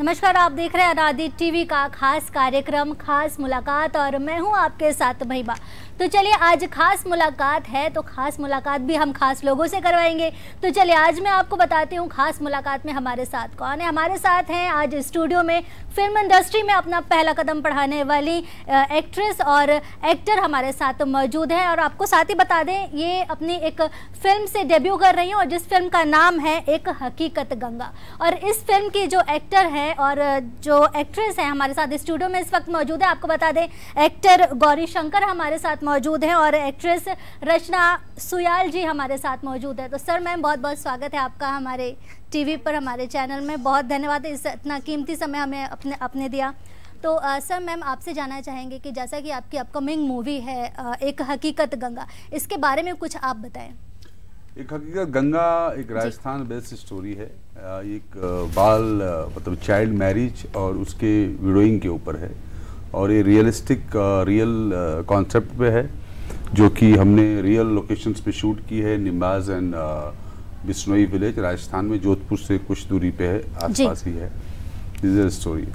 नमस्कार, आप देख रहे हैं अनादि टीवी का खास कार्यक्रम खास मुलाकात और मैं हूं आपके साथ महिमा। तो चलिए, आज खास मुलाकात है तो खास मुलाकात भी हम खास लोगों से करवाएंगे। तो चलिए, आज मैं आपको बताती हूं खास मुलाकात में हमारे साथ कौन है। हमारे साथ हैं आज स्टूडियो में फिल्म इंडस्ट्री में अपना पहला कदम बढ़ाने वाली एक्ट्रेस और एक्टर हमारे साथ मौजूद हैं। और आपको साथ ही बता दें, ये अपनी एक फिल्म से डेब्यू कर रही हैं और जिस फिल्म का नाम है एक हकीकत गंगा। और इस फिल्म की जो एक्टर है और जो एक्ट्रेस है हमारे साथ स्टूडियो में इस वक्त मौजूद है। आपको बता दें, एक्टर गौरी शंकर हमारे साथ मौजूद हैं और एक्ट्रेस रचना सुयाल जी हमारे साथ मौजूद है। तो सर, मैम, बहुत बहुत स्वागत है आपका हमारे टीवी पर, हमारे चैनल में। बहुत धन्यवाद इस इतना कीमती समय हमें अपने दिया। तो सर, मैम, आपसे जानना चाहेंगे कि जैसा कि आपकी अपकमिंग मूवी है एक हकीकत गंगा, इसके बारे में कुछ आप बताएं। एक हकीकत गंगा एक राजस्थान बेस्ड स्टोरी है। एक मतलब चाइल्ड मैरिज और उसके विडोइंग के ऊपर है और ये रियल कॉन्सेप्ट पे है, जो कि हमने रियल लोकेशंस पे शूट की है। निम्बाज एंड बिश्नोई विलेज राजस्थान में, जोधपुर से कुछ दूरी पे है, आसपास ही है। दिस इज स्टोरी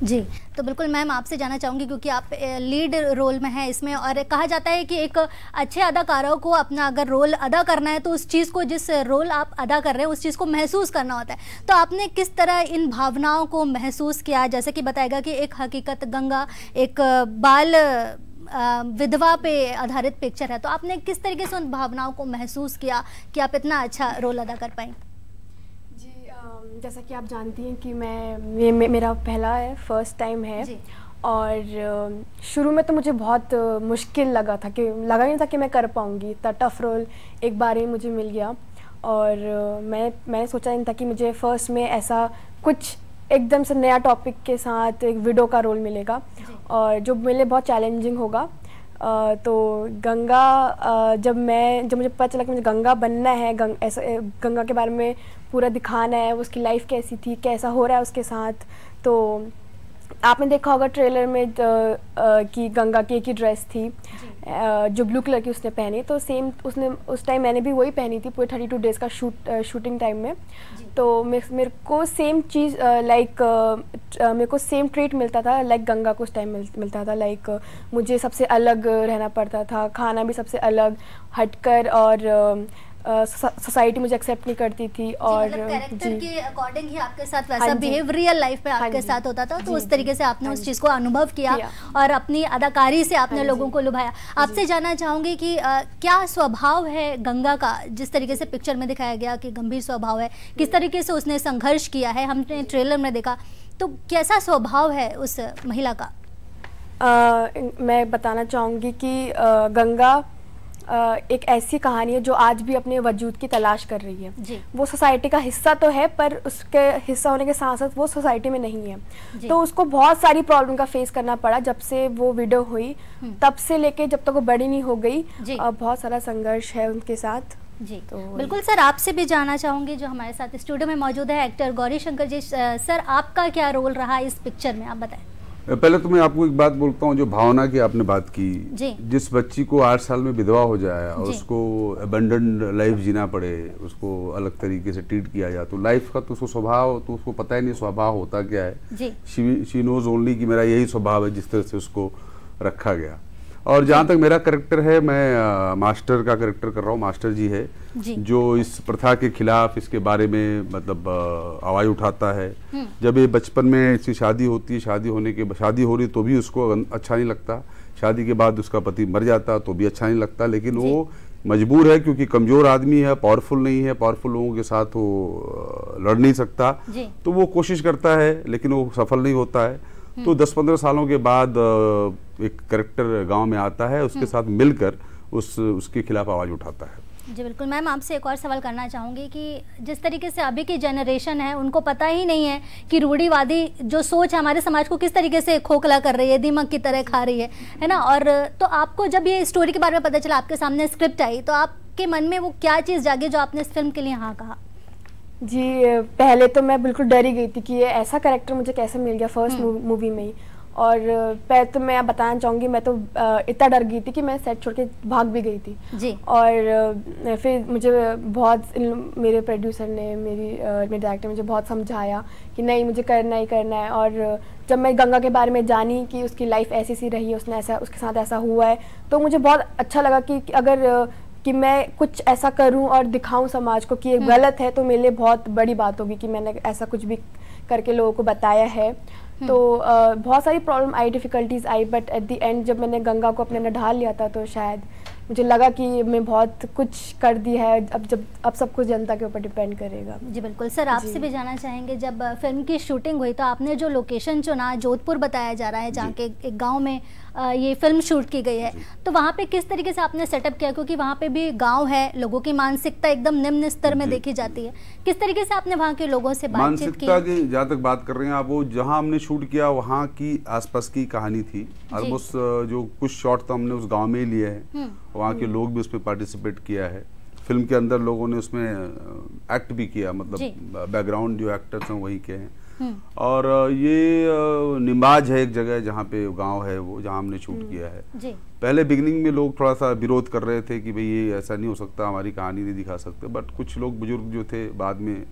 जी। तो बिल्कुल मैम, आपसे जानना चाहूँगी क्योंकि आप लीड रोल में हैं इसमें और कहा जाता है कि एक अच्छे अदाकारों को अपना अगर रोल अदा करना है तो उस चीज़ को, जिस रोल आप अदा कर रहे हैं उस चीज़ को महसूस करना होता है। तो आपने किस तरह इन भावनाओं को महसूस किया? जैसे कि बताएगा कि एक हकीकत गंगा एक बाल विधवा पे आधारित पिक्चर है, तो आपने किस तरीके से उन भावनाओं को महसूस किया कि आप इतना अच्छा रोल अदा कर पाएँ? जैसा कि आप जानती हैं कि मेरा पहला है, फर्स्ट टाइम है। और शुरू में तो मुझे बहुत मुश्किल लगा नहीं था कि मैं कर पाऊँगी। इतना टफ रोल एक बार ही मुझे मिल गया और मैंने सोचा नहीं था कि मुझे फर्स्ट में ऐसा कुछ एकदम से नया टॉपिक के साथ एक विडो का रोल मिलेगा और जो मेरे लिए बहुत चैलेंजिंग होगा। तो गंगा जब मुझे पता चला कि मुझे गंगा बनना है, गंगा के बारे में पूरा दिखाना है, उसकी लाइफ कैसी थी, कैसा हो रहा है उसके साथ। तो आपने देखा होगा ट्रेलर में कि गंगा की एक ही ड्रेस थी जो ब्लू कलर की उसने पहनी, तो सेम उसने उस टाइम मैंने भी वही पहनी थी पूरे 32 डेज़ का शूटिंग टाइम में। तो मेरे को सेम चीज़ मेरे को सेम ट्रीट मिलता था लाइक गंगा को उस टाइम मिलता था। लाइक मुझे सबसे अलग रहना पड़ता था, खाना भी सबसे अलग हटकर, और सोसाइटी मुझे एक्सेप्ट नहीं करती थी। और कैरेक्टर के अकॉर्डिंग ही आपके साथ वैसा बिहेव रियल लाइफ में आपके साथ होता था, तो उस तरीके से आपने उस चीज़ को अनुभव किया और अपनी अदाकारी से आपने लोगों को लुभाया। आपसे जानना चाहूँगी कि क्या स्वभाव है गंगा का? जिस तरीके से पिक्चर में दिखाया गया कि गंभीर स्वभाव है, किस तरीके से उसने संघर्ष किया है, हमने ट्रेलर में देखा, तो कैसा स्वभाव है उस महिला का? मैं बताना चाहूँगी कि गंगा एक ऐसी कहानी है जो आज भी अपने वजूद की तलाश कर रही है। वो सोसाइटी का हिस्सा तो है, पर उसके हिस्सा होने के साथ साथ वो सोसाइटी में नहीं है। तो उसको बहुत सारी प्रॉब्लम का फेस करना पड़ा जब से वो विडो हुई, तब से लेके जब तक वो बड़ी नहीं हो गई। बहुत सारा संघर्ष है उनके साथ। जी, तो बिल्कुल सर, आपसे भी जानना चाहूँगी जो हमारे साथ स्टूडियो में मौजूद है एक्टर गौरी शंकर जी। सर, आपका क्या रोल रहा इस पिक्चर में, आप बताएं। पहले तो मैं आपको एक बात बोलता हूँ, जो भावना की आपने बात की, जिस बच्ची को 8 साल में विधवा हो जाए और उसको अबंडन्ड लाइफ जीना पड़े, उसको अलग तरीके से ट्रीट किया जाए, तो लाइफ का तो उसको स्वभाव, तो उसको पता ही नहीं स्वभाव होता क्या है। शी नोज ओनली कि मेरा यही स्वभाव है, जिस तरह से उसको रखा गया। और जहाँ तक मेरा कैरेक्टर है, मैं मास्टर का कैरेक्टर कर रहा हूँ। मास्टर जी है जो इस प्रथा के खिलाफ, इसके बारे में मतलब आवाज़ उठाता है। जब ये बचपन में इसकी शादी होती है, शादी हो रही तो भी उसको अच्छा नहीं लगता, शादी के बाद उसका पति मर जाता तो भी अच्छा नहीं लगता, लेकिन वो मजबूर है क्योंकि कमज़ोर आदमी है, पावरफुल नहीं है, पावरफुल लोगों के साथ वो लड़ नहीं सकता, तो वो कोशिश करता है लेकिन वो सफल नहीं होता है। तो 10-15 सालों के बाद एक कैरेक्टर गांव में आता है, उसके साथ मिलकर उसके खिलाफ आवाज़ उठाता है। जी बिल्कुल मैम, आपसे एक और सवाल करना चाहूँगी कि जिस तरीके से अभी की जनरेशन है, उनको पता ही नहीं है कि रूढ़िवादी जो सोच है हमारे समाज को किस तरीके से खोखला कर रही है, दीमक की तरह खा रही है ना। और तो आपको जब ये स्टोरी के बारे में पता चला, आपके सामने स्क्रिप्ट आई, तो आपके मन में वो क्या चीज़ जागी जो आपने इस फिल्म के लिए हाँ कहा? जी, पहले तो मैं बिल्कुल डर ही गई थी कि ये ऐसा कैरेक्टर मुझे कैसे मिल गया फर्स्ट मूवी में ही। और पहले तो मैं बताना चाहूँगी, मैं तो इतना डर गई थी कि मैं सेट छोड़ के भाग भी गई थी जी। और फिर मुझे बहुत मेरे प्रोड्यूसर ने मेरे डायरेक्टर ने मुझे बहुत समझाया कि नहीं मुझे करना ही करना है। और जब मैं गंगा के बारे में जानी कि उसकी लाइफ ऐसी सी रही है, उसने ऐसा उसके साथ ऐसा हुआ है, तो मुझे बहुत अच्छा लगा कि अगर कि मैं कुछ ऐसा करूं और दिखाऊं समाज को कि ये गलत है, तो मेरे लिए बहुत बड़ी बात होगी कि मैंने ऐसा कुछ भी करके लोगों को बताया है। तो बहुत सारी problem I, difficulties I, but at the end जब मैंने गंगा को अपने अंदर ढाल लिया था तो शायद मुझे लगा कि मैं बहुत कुछ कर दिया है। अब सब कुछ जनता के ऊपर डिपेंड करेगा। जी बिल्कुल। सर आपसे भी जानना चाहेंगे, जब फिल्म की शूटिंग हुई तो आपने जो लोकेशन चुना, जोधपुर बताया जा रहा है, जहाँ के एक गांव में ये फिल्म शूट की गई है, तो वहाँ पे किस तरीके से आपने सेटअप किया, क्योंकि वहाँ पे भी गांव है, लोगों की मानसिकता एकदम निम्न स्तर में देखी जाती है, किस तरीके से आपने वहाँ के लोगों से बातचीत की? मानसिकता की जहाँ तक बात कर रहे हैं आप, वो जहाँ हमने शूट किया वहाँ की आसपास की कहानी थी। ऑलमोस्ट जो कुछ शॉट तो हमने उस गाँव में ही लिए हैं, वहाँ के लोग भी उसमें पार्टिसिपेट किया है। फिल्म के अंदर लोगों ने उसमें एक्ट भी किया, मतलब बैकग्राउंड जो एक्टर्स हैं वही के हैं। और ये निमाज है एक जगह जहाँ पे गांव है, वो जहाँ हमने शूट किया है। जी। पहले बिगिनिंग में लोग थोड़ा सा विरोध कर रहे थे कि भाई ये ऐसा नहीं हो सकता, हमारी कहानी नहीं दिखा सकते, बट कुछ लोग बुजुर्ग जो थे बाद में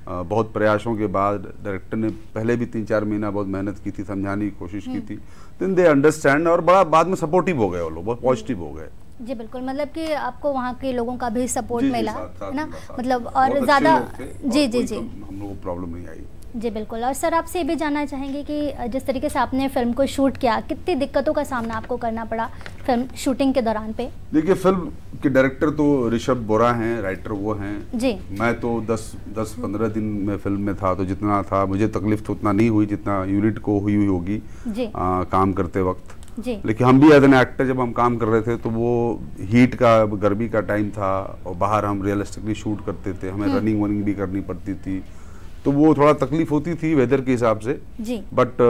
बहुत प्रयासों के बाद डायरेक्टर ने पहले भी 3-4 महीना बहुत मेहनत की थी, समझाने की कोशिश की थी, देन दे अंडरस्टैंड और बड़ा बाद में सपोर्टिव हो गए, वो लोग बहुत पॉजिटिव हो गए। जी बिल्कुल, मतलब कि आपको वहाँ के लोगों का भी सपोर्ट मिला है ना, मतलब और ज़्यादा जी जी जी हम लोगों को प्रॉब्लम नहीं आई। जी बिल्कुल। और सर आपसे ये भी जानना चाहेंगे कि जिस तरीके से आपने फिल्म को शूट किया, कितनी दिक्कतों का सामना आपको करना पड़ा फिल्म शूटिंग के दौरान पे? देखिए, फिल्म के डायरेक्टर तो ऋषभ बोरा हैं, राइटर वो हैं जी। मैं तो 10-15 दिन में फिल्म में था, तो जितना था मुझे तकलीफ तो उतना नहीं हुई जितना यूनिट को हुई होगी काम करते वक्त जी। लेकिन हम भी एज एन एक्टर जब हम काम कर रहे थे तो वो हीट का, गर्मी का टाइम था और बाहर हम रियलिस्टिकली शूट करते थे, हमें रनिंग वनिंग भी करनी पड़ती थी, तो वो थोड़ा तकलीफ होती थी वेदर के हिसाब से जी। बट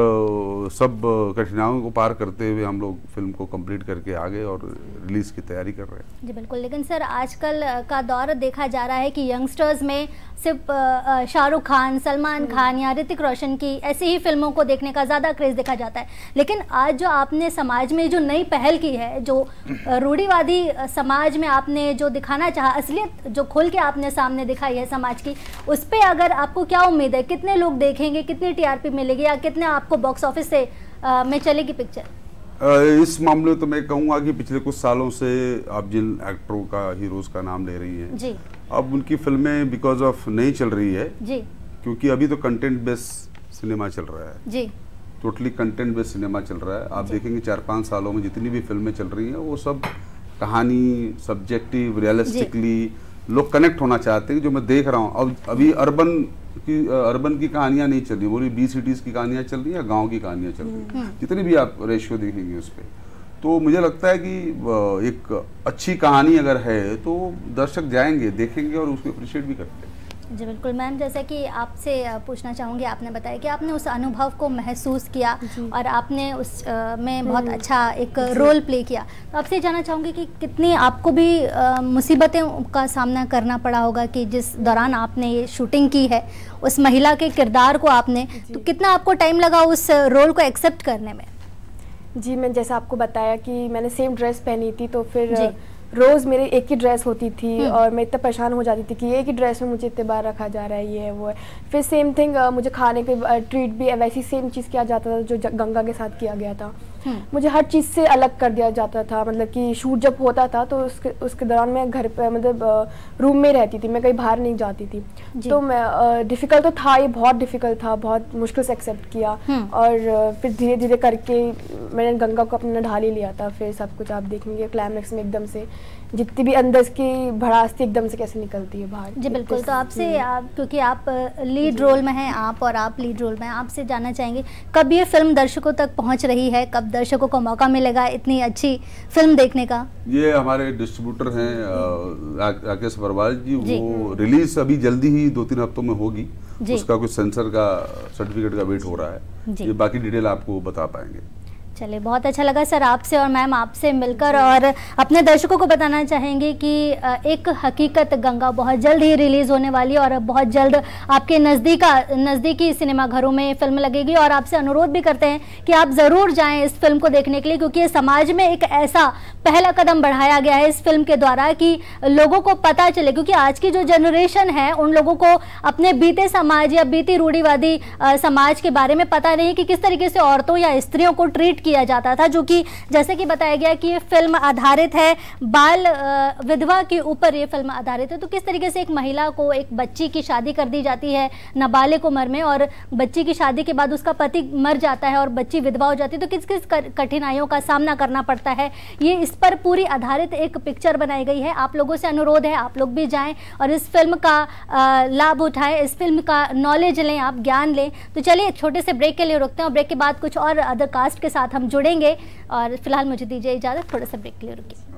सब कठिनाइयों को पार करते हुए हम लोग फिल्म को कंप्लीट करके आ गए और रिलीज की तैयारी कर रहे हैं जी बिल्कुल। लेकिन सर आजकल का दौर देखा जा रहा है कि यंगस्टर्स में सिर्फ शाहरुख खान, सलमान खान या ऋतिक रोशन की ऐसी ही फिल्मों को देखने का ज़्यादा क्रेज़ देखा जाता है, लेकिन आज जो आपने समाज में जो नई पहल की है, जो रूढ़िवादी समाज में आपने जो दिखाना चाहा, असलियत जो खोल के आपने सामने दिखाई है समाज की, उस पर अगर आपको क्या उम्मीद है, कितने लोग देखेंगे, कितनी टीआरपी मिलेगी या कितने आपको बॉक्स ऑफिस से में चलेगी पिक्चर? इस मामले तो मैं कहूँगा कि पिछले कुछ सालों से आप जिन एक्टरों का, हीरोज का नाम ले रही हैं जी, अब उनकी फिल्में बिकॉज ऑफ नहीं चल रही है जी, क्योंकि अभी तो कंटेंट बेस्ड सिनेमा चल रहा है जी, टोटली कंटेंट बेस्ड सिनेमा चल रहा है। आप देखेंगे 4-5 सालों में जितनी भी फिल्में चल रही हैं वो सब कहानी, सब्जेक्टिव, रियलिस्टिकली लोग कनेक्ट होना चाहते हैं। जो मैं देख रहा हूँ अब अभी अर्बन की कहानियां नहीं चल रही, बोली बी सिटीज की कहानियां चल रही है, गांव की कहानियां चल रही हैं, जितनी भी आप रेशियो देखेंगे उस पर, तो मुझे लगता है कि एक अच्छी कहानी अगर है तो दर्शक जाएंगे, देखेंगे और उसको अप्रिशिएट भी करते हैं। जी बिल्कुल। मैम, जैसा कि आपसे पूछना चाहूँगी, आपने बताया कि आपने उस अनुभव को महसूस किया और आपने उस में बहुत अच्छा एक रोल प्ले किया, तो आपसे जानना चाहूँगी कि कितनी आपको भी मुसीबतों का सामना करना पड़ा होगा कि जिस दौरान आपने ये शूटिंग की है, उस महिला के किरदार को आपने, तो कितना आपको टाइम लगा उस रोल को एक्सेप्ट करने में? जी, मैं जैसा आपको बताया कि मैंने सेम ड्रेस पहनी थी, तो फिर रोज़ मेरी एक ही ड्रेस होती थी और मैं इतना परेशान हो जाती थी कि एक ही ड्रेस में मुझे इतने बार रखा जा रहा है, ये है वो है। फिर सेम थिंग मुझे खाने के ट्रीट भी वैसी सेम चीज़ किया जाता था जो गंगा के साथ किया गया था। मुझे हर चीज़ से अलग कर दिया जाता था, मतलब कि शूट जब होता था तो उसके दौरान मैं घर पे, मतलब रूम में रहती थी, मैं कहीं बाहर नहीं जाती थी। तो मैं डिफ़िकल्ट तो था, ये बहुत डिफ़िकल्ट था, बहुत मुश्किल से एक्सेप्ट किया और फिर धीरे धीरे करके मैंने गंगा को अपना ढाल ही लिया था। फिर सब कुछ आप देखेंगे क्लाइमैक्स में एकदम से जितनी भी अंदर की भड़ास थी एकदम से कैसे निकलती है बाहर। जी बिल्कुल। तो आपसे क्योंकि आप लीड रोल में हैं, आप लीड रोल में हैं, आपसे जानना चाहेंगे कब ये फिल्म दर्शकों तक पहुंच रही है, कब दर्शकों को मौका मिलेगा इतनी अच्छी फिल्म देखने का? ये हमारे डिस्ट्रीब्यूटर हैं राकेश बरवाल जी, वो रिलीज अभी जल्दी ही 2-3 हफ्तों में होगी, उसका कुछ सेंसर का सर्टिफिकेट का वेट हो रहा है, ये बाकी डिटेल आपको बता पाएंगे। चलिए, बहुत अच्छा लगा सर आपसे और मैम आपसे मिलकर। और अपने दर्शकों को बताना चाहेंगे कि एक हकीकत गंगा बहुत जल्द ही रिलीज़ होने वाली है और बहुत जल्द आपके नज़दीकी सिनेमाघरों में फिल्म लगेगी। और आपसे अनुरोध भी करते हैं कि आप ज़रूर जाएं इस फिल्म को देखने के लिए, क्योंकि समाज में एक ऐसा पहला कदम बढ़ाया गया है इस फिल्म के द्वारा कि लोगों को पता चले, क्योंकि आज की जो जनरेशन है उन लोगों को अपने बीते समाज या बीती रूढ़िवादी समाज के बारे में पता नहीं कि किस तरीके से औरतों या स्त्रियों को ट्रीट किया जाता था। जो कि जैसे कि बताया गया कि ये फिल्म आधारित है बाल विधवा के ऊपर, ये फिल्म आधारित है। तो किस तरीके से एक महिला को, एक बच्ची की शादी कर दी जाती है नाबालिग उम्र में, और बच्ची की शादी के बाद उसका पति मर जाता है और बच्ची विधवा हो जाती है, तो किस किस कठिनाइयों का सामना करना पड़ता है, ये इस पर पूरी आधारित एक पिक्चर बनाई गई है। आप लोगों से अनुरोध है आप लोग भी जाएं और इस फिल्म का लाभ उठाएं, इस फिल्म का नॉलेज लें, आप ज्ञान लें। तो चलिए एक छोटे से ब्रेक के लिए रुकते हैं और ब्रेक के बाद कुछ और अदर कास्ट के साथ हम जुड़ेंगे। और फिलहाल मुझे दीजिए इजाज़त, थोड़ा सा ब्रेक के लिए रुकिए।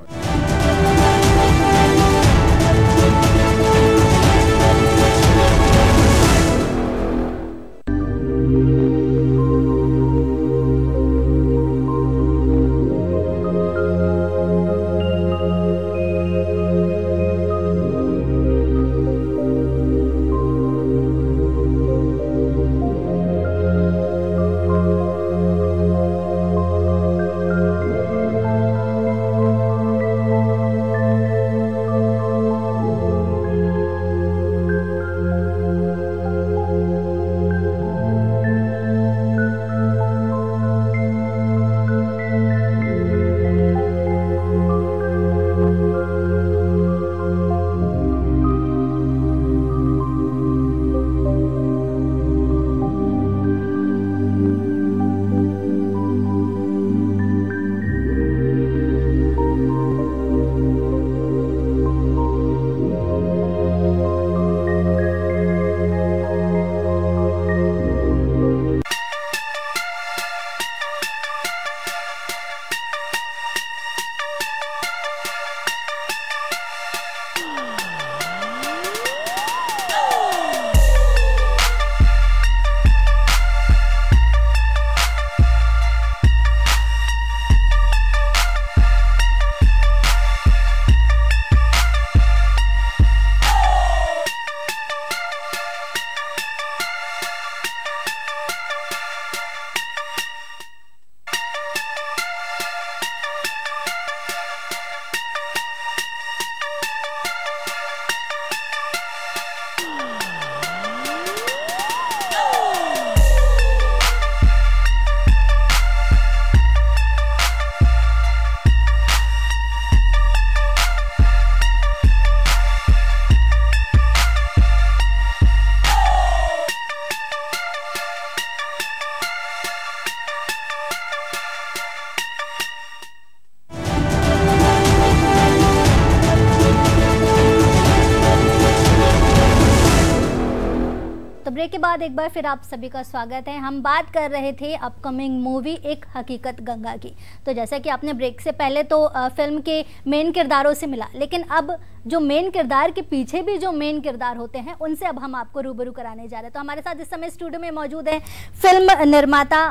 ब्रेक के बाद एक बार फिर आप सभी का स्वागत है। हम बात कर रहे थे अपकमिंग मूवी एक हकीकत गंगा की। तो जैसा कि आपने ब्रेक से पहले तो फिल्म के मेन किरदारों से मिला, लेकिन अब जो मेन किरदार के पीछे भी जो मेन किरदार होते हैं उनसे अब हम आपको रूबरू कराने जा रहे हैं। तो हमारे साथ इस समय स्टूडियो में मौजूद है फिल्म निर्माता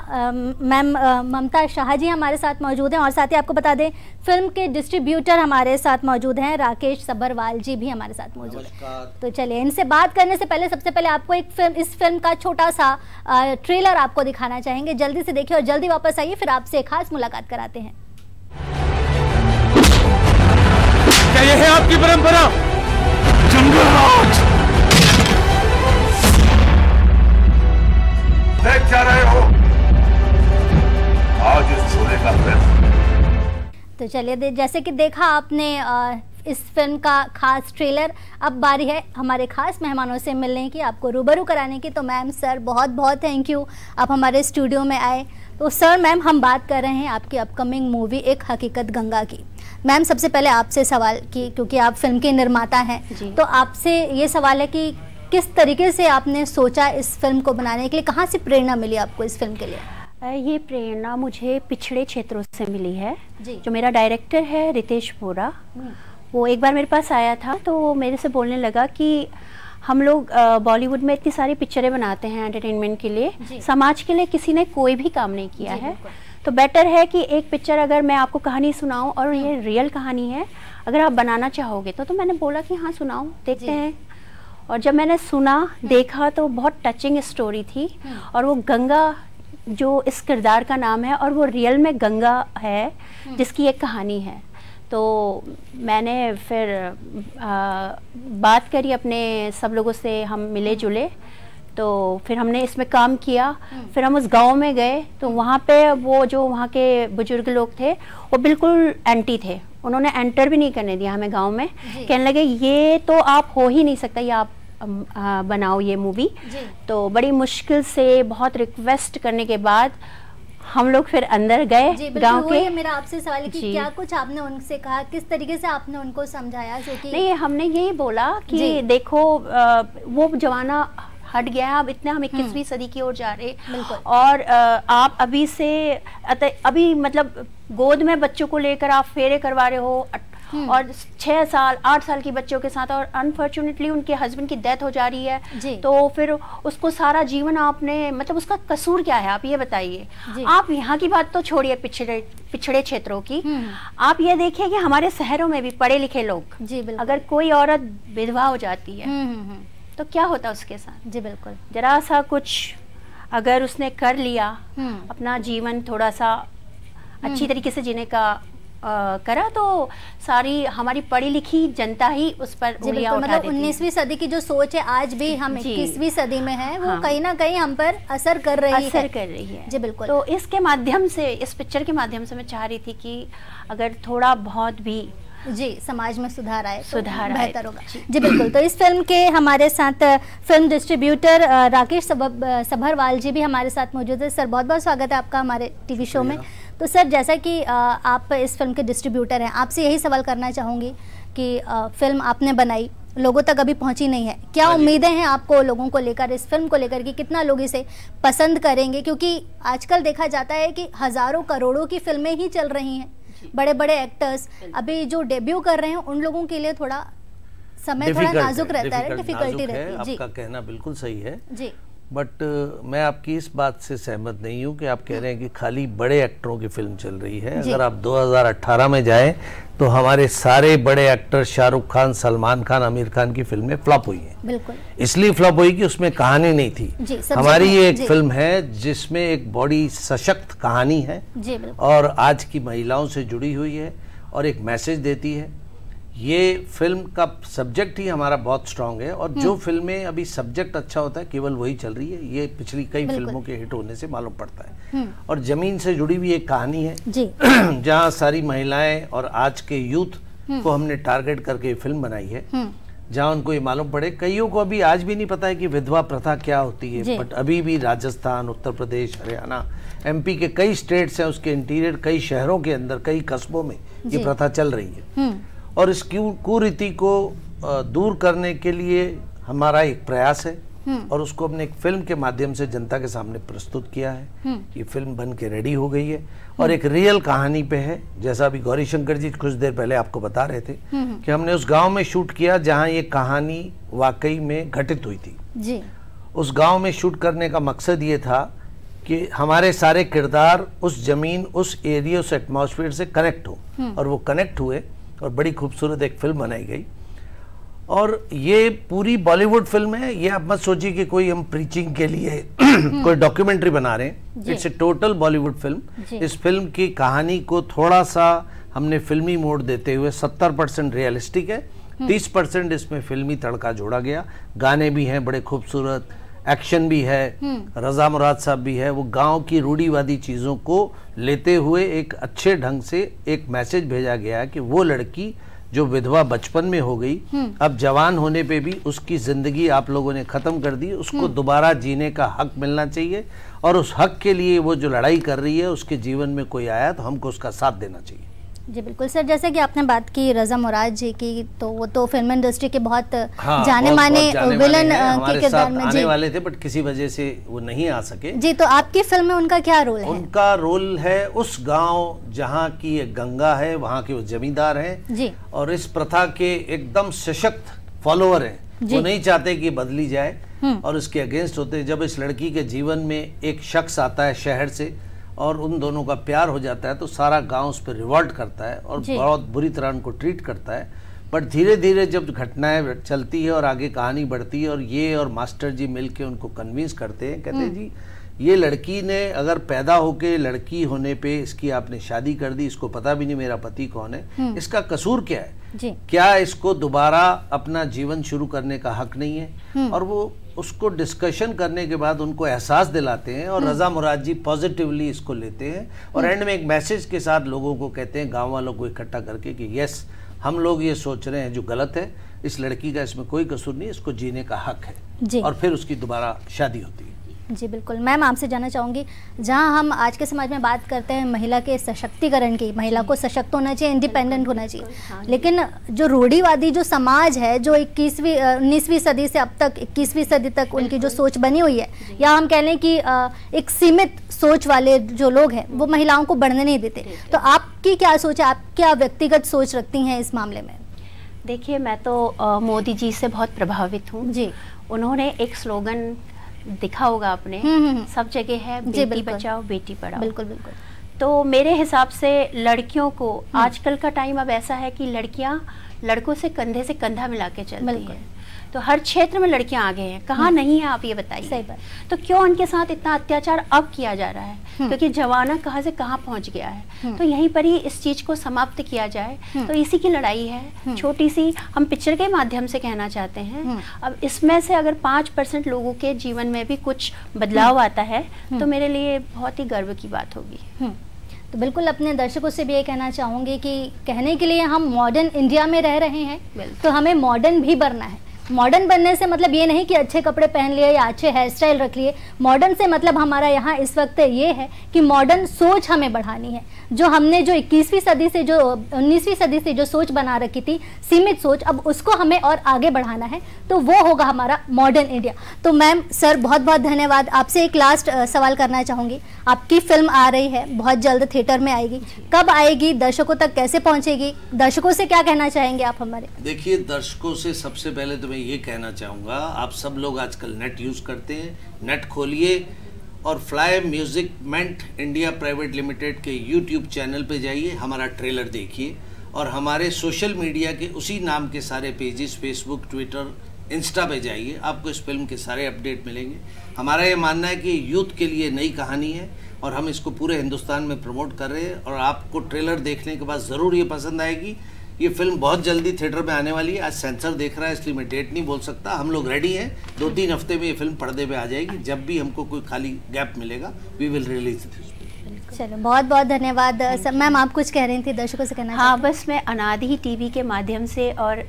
मैम ममता शाह जी हमारे साथ मौजूद हैं, और साथ ही आपको बता दें फिल्म के डिस्ट्रीब्यूटर हमारे साथ मौजूद हैं राकेश सब्बरवाल जी भी हमारे साथ मौजूद हैं। तो चलिए इनसे बात करने से पहले सबसे पहले आपको इस फिल्म का छोटा सा ट्रेलर आपको दिखाना चाहेंगे। जल्दी से देखिए और जल्दी वापस आइए, फिर आपसे एक खास मुलाकात कराते हैं। क्या यह है आपकी परंपरा? जंगल राज देख क्या रहे हो? आज इस छोले का फैसला। तो चलिए जैसे कि देखा आपने इस फिल्म का खास ट्रेलर, अब बारी है हमारे खास मेहमानों से मिलने की, आपको रूबरू कराने की। तो मैम सर बहुत बहुत थैंक यू, आप हमारे स्टूडियो में आए। तो सर मैम हम बात कर रहे हैं आपकी अपकमिंग मूवी एक हकीकत गंगा की। मैम सबसे पहले आपसे सवाल की, क्योंकि आप फिल्म के निर्माता हैं, तो आपसे ये सवाल है कि किस तरीके से आपने सोचा इस फिल्म को बनाने के लिए, कहाँ से प्रेरणा मिली आपको इस फिल्म के लिए? ये प्रेरणा मुझे पिछड़े क्षेत्रों से मिली है। जो मेरा डायरेक्टर है रितेश बोरा, वो एक बार मेरे पास आया था तो वो मेरे से बोलने लगा कि हम लोग बॉलीवुड में इतनी सारी पिक्चरें बनाते हैं एंटरटेनमेंट के लिए, समाज के लिए किसी ने कोई भी काम नहीं किया है। तो बेटर है कि एक पिक्चर अगर मैं आपको कहानी सुनाऊं और ये रियल कहानी है, अगर आप बनाना चाहोगे तो मैंने बोला कि हाँ सुनाओ, देखते हैं। और जब मैंने सुना देखा तो बहुत टचिंग स्टोरी थी। और वो गंगा जो इस किरदार का नाम है और वो रियल में गंगा है जिसकी एक कहानी है। तो मैंने फिर बात करी अपने सब लोगों से, हम मिले जुले, तो फिर हमने इसमें काम किया। फिर हम उस गांव में गए तो वहाँ पे वो जो वहाँ के बुजुर्ग लोग थे वो बिल्कुल एंटी थे, उन्होंने एंटर भी नहीं करने दिया हमें गांव में। कहने लगे ये तो आप हो ही नहीं सकता, ये आप बनाओ ये मूवी। तो बड़ी मुश्किल से बहुत रिक्वेस्ट करने के बाद हम लोग फिर अंदर गए गांव के। मेरा आपसे सवाल है कि क्या कुछ आपने उनसे कहा, किस तरीके से आपने उनको समझाया? जो कि नहीं, हमने यही बोला कि देखो वो जमाना हट गया है, अब इतने हम 21वीं सदी की ओर जा रहे, और आप अभी से अभी मतलब गोद में बच्चों को लेकर आप फेरे करवा रहे हो और 6 साल 8 साल की बच्चों के साथ, और अनफॉर्चुनेटली उनके हस्बैंड की डेथ हो जा रही है। तो फिर उसको सारा जीवन आपने मतलब उसका कसूर क्या है आप ये बताइए। आप यहाँ की बात तो छोड़िए, पिछड़े क्षेत्रों की, आप ये देखिए कि हमारे शहरों में भी पढ़े लिखे लोग, अगर कोई औरत विधवा हो जाती है तो क्या होता है उसके साथ। जी बिल्कुल, जरा सा कुछ अगर उसने कर लिया, अपना जीवन थोड़ा सा अच्छी तरीके से जीने का करा, तो सारी हमारी पढ़ी लिखी जनता ही उस पर उंगलियां उठा देती है। 19वीं सदी की जो सोच है आज भी हम 21वीं सदी में है, वो कहीं ना कहीं हम पर असर कर रही है। जी बिल्कुल। तो इसके माध्यम से, इस पिक्चर के माध्यम से मैं चाह रही थी कि अगर थोड़ा बहुत भी समाज में सुधार आए तो बेहतर होगा। जी बिल्कुल। तो इस फिल्म के हमारे साथ फिल्म डिस्ट्रीब्यूटर राकेश सभरवाल जी भी हमारे साथ मौजूद है। सर बहुत बहुत स्वागत है आपका हमारे टीवी शो में। तो सर जैसा कि आप इस फिल्म के डिस्ट्रीब्यूटर हैं, आपसे यही सवाल करना चाहूँगी कि फिल्म आपने बनाई, लोगों तक अभी पहुंची नहीं है, क्या उम्मीदें हैं आपको लोगों को लेकर, इस फिल्म को लेकर कि कितना लोग इसे पसंद करेंगे? क्योंकि आजकल देखा जाता है कि हज़ारों करोड़ों की फिल्में ही चल रही हैं, बड़े बड़े एक्टर्स अभी जो डेब्यू कर रहे हैं उन लोगों के लिए थोड़ा समय थोड़ा नाजुक रहता है, डिफिकल्टी रहती है। आपका कहना बिल्कुल सही है जी, बट मैं आपकी इस बात से सहमत नहीं हूँ कि आप कह रहे हैं कि खाली बड़े एक्टरों की फिल्म चल रही है। अगर आप 2018 में जाएं तो हमारे सारे बड़े एक्टर शाहरुख खान, सलमान खान, आमिर खान की फिल्में फ्लॉप हुई हैं। बिल्कुल। इसलिए फ्लॉप हुई कि उसमें कहानी नहीं थी। हमारी ये एक फिल्म है जिसमें एक बड़ी सशक्त कहानी है और आज की महिलाओं से जुड़ी हुई है और एक मैसेज देती है। ये फिल्म का सब्जेक्ट ही हमारा बहुत स्ट्रांग है और जो फिल्में अभी सब्जेक्ट अच्छा होता है केवल वही चल रही है। ये पिछली कई फिल्मों के हिट होने से मालूम पड़ता है। और जमीन से जुड़ी हुई एक कहानी है जहाँ सारी महिलाएं और आज के यूथ को हमने टारगेट करके फिल्म बनाई है, जहाँ उनको ये मालूम पड़े। कईयों को अभी आज भी नहीं पता है कि विधवा प्रथा क्या होती है, बट अभी भी राजस्थान, उत्तर प्रदेश, हरियाणा, MP के कई स्टेट्स हैं, उसके इंटीरियर कई शहरों के अंदर, कई कस्बों में ये प्रथा चल रही है। और इस कुरीति को दूर करने के लिए हमारा एक प्रयास है और उसको हमने एक फिल्म के माध्यम से जनता के सामने प्रस्तुत किया है। ये फिल्म बन के रेडी हो गई है और एक रियल कहानी पे है। जैसा अभी गौरी शंकर जी कुछ देर पहले आपको बता रहे थे कि हमने उस गांव में शूट किया जहां ये कहानी वाकई में घटित हुई थी जी। उस गांव में शूट करने का मकसद ये था कि हमारे सारे किरदार उस जमीन, उस एरिया, उस एटमॉस्फेयर से कनेक्ट हो और वो कनेक्ट हुए और बड़ी खूबसूरत एक फिल्म बनाई गई। और ये पूरी बॉलीवुड फिल्म है, ये आप मत सोचिए कि कोई हम प्रीचिंग के लिए कोई डॉक्यूमेंट्री बना रहे हैं। It's a total Bollywood film. इस फिल्म की कहानी को थोड़ा सा हमने फिल्मी मोड़ देते हुए 70% रियलिस्टिक है, 30% इसमें फिल्मी तड़का जोड़ा गया। गाने भी हैं बड़े खूबसूरत, एक्शन भी है, रजा मुराद साहब भी है। वो गांव की रूढ़िवादी चीज़ों को लेते हुए एक अच्छे ढंग से एक मैसेज भेजा गया है कि वो लड़की जो विधवा बचपन में हो गई, अब जवान होने पे भी उसकी जिंदगी आप लोगों ने खत्म कर दी, उसको दोबारा जीने का हक मिलना चाहिए और उस हक के लिए वो जो लड़ाई कर रही है, उसके जीवन में कोई आया तो हमको उसका साथ देना चाहिए। जी बिल्कुल सर, जैसे कि आपने बात की रजा मुराद जी की, तो वो तो फिल्म इंडस्ट्री के बहुत जाने माने विलन के किरदार में आने वाले थे, बट किसी वजह से वो नहीं आ सके जी। तो आपकी फिल्म में उनका क्या रोल है? उनका रोल है उस गांव जहां की एक गंगा है, वहां के वो जमींदार हैं जी और इस प्रथा के एकदम सशक्त फॉलोअर हैं। वो नहीं चाहते कि बदली जाए और उसके अगेंस्ट होते। जब इस लड़की के जीवन में एक शख्स आता है शहर से और उन दोनों का प्यार हो जाता है तो सारा गांव उस पर रिवॉल्ट करता है और बहुत बुरी तरह उनको ट्रीट करता है। बट धीरे धीरे जब घटनाएं चलती है और आगे कहानी बढ़ती है और ये और मास्टर जी मिलके उनको कन्विंस करते हैं, कहते हैं जी ये लड़की ने अगर पैदा होके लड़की होने पे इसकी आपने शादी कर दी, इसको पता भी नहीं मेरा पति कौन है, इसका कसूर क्या है जी। क्या इसको दोबारा अपना जीवन शुरू करने का हक नहीं है? और वो उसको डिस्कशन करने के बाद उनको एहसास दिलाते हैं और रजा मुराद जी पॉजिटिवली इसको लेते हैं और एंड में एक मैसेज के साथ लोगों को कहते हैं, गांव वालों को इकट्ठा करके कि यस हम लोग ये सोच रहे हैं जो गलत है, इस लड़की का इसमें कोई कसूर नहीं, इसको जीने का हक है। और फिर उसकी दोबारा शादी होती है। जी बिल्कुल। मैम आपसे जानना चाहूँगी, जहाँ हम आज के समाज में बात करते हैं महिला के सशक्तिकरण की, महिला को सशक्त होना चाहिए, इंडिपेंडेंट होना चाहिए, लेकिन जो रूढ़िवादी जो समाज है जो 19वीं सदी से अब तक 21वीं सदी तक उनकी जो सोच बनी हुई है, या हम कह लें कि एक सीमित सोच वाले जो लोग हैं वो महिलाओं को बढ़ने नहीं देते, तो आपकी क्या सोच है, आप क्या व्यक्तिगत सोच रखती हैं इस मामले में? देखिए मैं तो मोदी जी से बहुत प्रभावित हूँ जी। उन्होंने एक स्लोगन दिखा होगा आपने, सब जगह है बेटी बचाओ बेटी पढ़ाओ। बिल्कुल बिल्कुल। तो मेरे हिसाब से लड़कियों को आजकल का टाइम अब ऐसा है कि लड़कियां लड़कों से कंधे से कंधा मिला के चलती हैं, तो हर क्षेत्र में लड़कियां आगे हैं, कहाँ नहीं है आप ये बताइए। सही बात। तो क्यों उनके साथ इतना अत्याचार अब किया जा रहा है? क्योंकि जमाना कहाँ से कहाँ पहुँच गया है, तो यहीं पर ही इस चीज़ को समाप्त किया जाए। तो इसी की लड़ाई है, छोटी सी हम पिक्चर के माध्यम से कहना चाहते हैं। अब इसमें से अगर 5% लोगों के जीवन में भी कुछ बदलाव आता है तो मेरे लिए बहुत ही गर्व की बात होगी। तो बिल्कुल अपने दर्शकों से भी ये कहना चाहूँगी कि कहने के लिए हम मॉडर्न इंडिया में रह रहे हैं, तो हमें मॉडर्न भी बनना है। मॉडर्न बनने से मतलब ये नहीं कि अच्छे कपड़े पहन लिए या अच्छे हेयर स्टाइल रख लिए। मॉडर्न से मतलब हमारा यहाँ इस वक्त ये है कि मॉडर्न सोच हमें बढ़ानी है। जो हमने जो 21वीं सदी से जो 19वीं सदी से जो सोच बना रखी थी, सीमित सोच, अब उसको हमें और आगे बढ़ाना है, तो वो होगा हमारा मॉडर्न इंडिया। तो मैम सर बहुत बहुत धन्यवाद। आपसे एक लास्ट सवाल करना चाहूँगी, आपकी फिल्म आ रही है, बहुत जल्द थिएटर में आएगी, कब आएगी, दर्शकों तक कैसे पहुँचेगी, दर्शकों से क्या कहना चाहेंगे आप हमारे? देखिए दर्शकों से सबसे पहले तो मैं ये कहना चाहूँगा, आप सब लोग आजकल नेट यूज़ करते हैं, नेट खोलिए और फ्लाई म्यूजिकमेंट इंडिया प्राइवेट लिमिटेड के यूट्यूब चैनल पे जाइए, हमारा ट्रेलर देखिए और हमारे सोशल मीडिया के उसी नाम के सारे पेजेस फेसबुक, ट्विटर, इंस्टा पे जाइए, आपको इस फिल्म के सारे अपडेट मिलेंगे। हमारा ये मानना है कि यूथ के लिए नई कहानी है और हम इसको पूरे हिंदुस्तान में प्रमोट कर रहे हैं और आपको ट्रेलर देखने के बाद ज़रूर ये पसंद आएगी। ये फिल्म बहुत जल्दी थिएटर में आने वाली है। आज सेंसर देख रहा है इसलिए मैं डेट नहीं बोल सकता, हम लोग रेडी हैं, 2-3 हफ्ते में ये फिल्म पर्दे पे आ जाएगी। जब भी हमको कोई खाली गैप मिलेगा वी विल रिलीज। चलो बहुत बहुत धन्यवाद। मैम आप कुछ कह रही थी, दर्शकों से कहना? हाँ बस मैं अनादि टीवी के माध्यम से और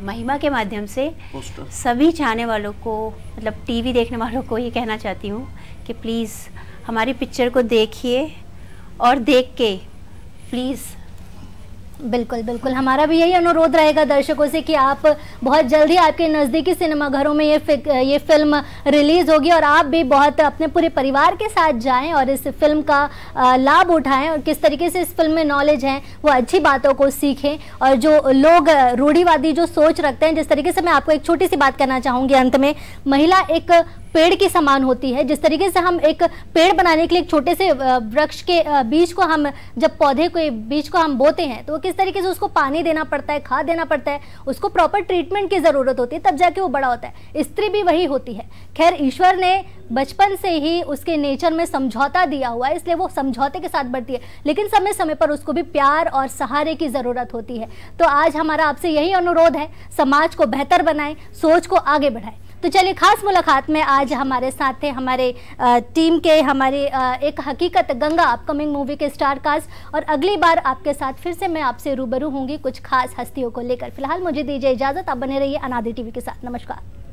महिमा के माध्यम से सभी चाहने वालों को, मतलब टीवी देखने वालों को ये कहना चाहती हूँ कि प्लीज़ हमारी पिक्चर को देखिए और देख के प्लीज़। बिल्कुल बिल्कुल, हमारा भी यही अनुरोध रहेगा दर्शकों से कि आप बहुत जल्दी आपके नज़दीकी सिनेमाघरों में ये फिल्म रिलीज़ होगी और आप भी बहुत अपने पूरे परिवार के साथ जाएं और इस फिल्म का लाभ उठाएं और किस तरीके से इस फिल्म में नॉलेज है वो अच्छी बातों को सीखें। और जो लोग रूढ़िवादी जो सोच रखते हैं, जिस तरीके से मैं आपको एक छोटी सी बात कहना चाहूँगी अंत में, महिला एक पेड़ की समान होती है। जिस तरीके से हम एक पेड़ बनाने के लिए एक छोटे से वृक्ष के बीज को हम, जब पौधे के बीज को हम बोते हैं तो किस तरीके से उसको पानी देना पड़ता है, खाद देना पड़ता है, उसको प्रॉपर ट्रीटमेंट की ज़रूरत होती है, तब जाके वो बड़ा होता है। स्त्री भी वही होती है। खैर ईश्वर ने बचपन से ही उसके नेचर में समझौता दिया हुआ है, इसलिए वो समझौते के साथ बढ़ती है, लेकिन समय समय पर उसको भी प्यार और सहारे की ज़रूरत होती है। तो आज हमारा आपसे यही अनुरोध है, समाज को बेहतर बनाएं, सोच को आगे बढ़ाएं। तो चलिए खास मुलाकात में आज हमारे साथ थे हमारे टीम के हमारे एक हकीकत गंगा अपकमिंग मूवी के स्टार कास्ट, और अगली बार आपके साथ फिर से मैं आपसे रूबरू होंगी कुछ खास हस्तियों को लेकर। फिलहाल मुझे दीजिए इजाज़त, आप बने रहिए अनादि टीवी के साथ। नमस्कार।